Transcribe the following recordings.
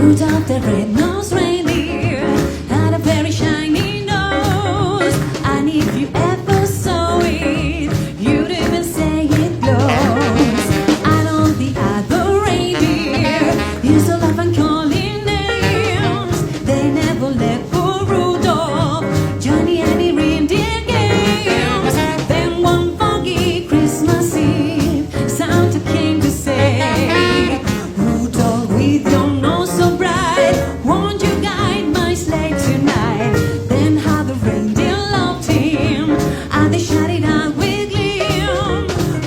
Rudolph the red-nosed reindeer had a very shiny nose, and if you ever saw it, you'd even say it glows. And all the other reindeer used to laugh and call him names. They never let poor Rudolph join any reindeer games. Then one foggy Christmas Eve, Santa came to say, Rudolph, with your nose so bright, won't you guide my sleigh tonight? Then how the reindeer loved him, and they shouted out with glee,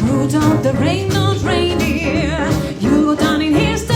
Rudolph the red-nosed reindeer, you'll go down in history.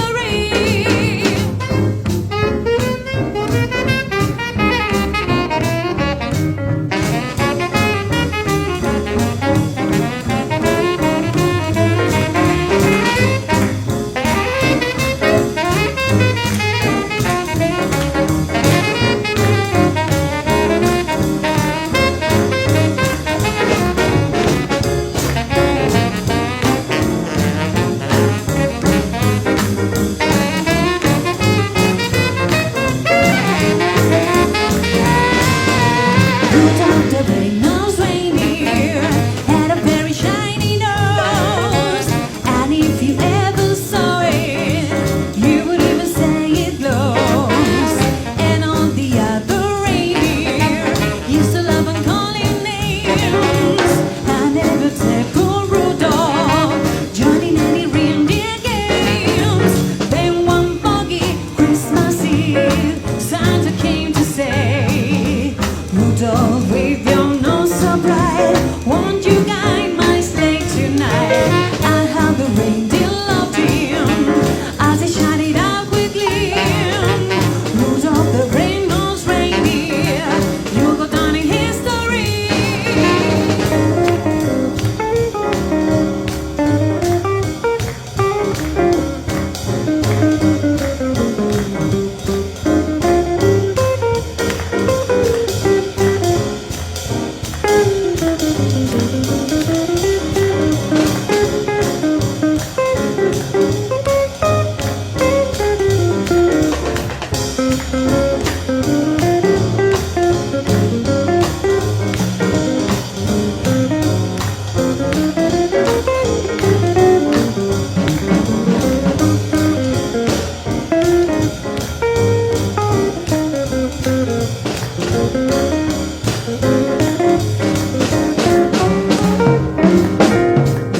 Rudolph the red-nosed reindeer had a very shiny nose, and if you ever saw it, you would even say it glows. And all the other reindeer used to love and call him names, and never said poor Rudolph joining any reindeer games. Then one foggy Christmas Eve, Santa came to say, Rudolph, with your nose so bright, won't you guide my sleigh tonight? And how the reindeer loved him as they shouted out with glee, Rudolph the red-nosed reindeer, you'll go down in history.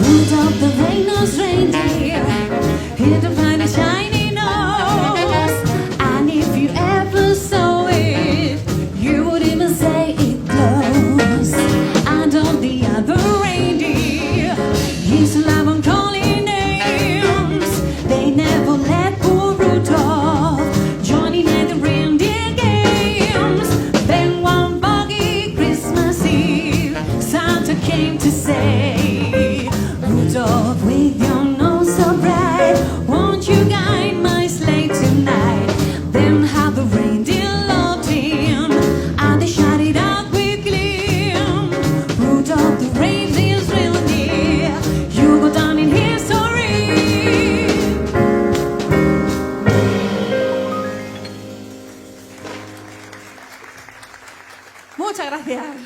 Rudolph the red-nosed reindeer, here to find a shiny nose, and if you ever saw it, you would even say it glows. And all the other reindeer used to love and call him names. They never let poor Rudolph join in any reindeer games. Then one foggy Christmas Eve, Santa came to say, Rudolph, with your nose so bright, won't you guide my sleigh tonight? Then how the reindeer loved him, and they shouted out with glee, Rudolph the reindeer's reindeer, you go down in history. Muchas gracias.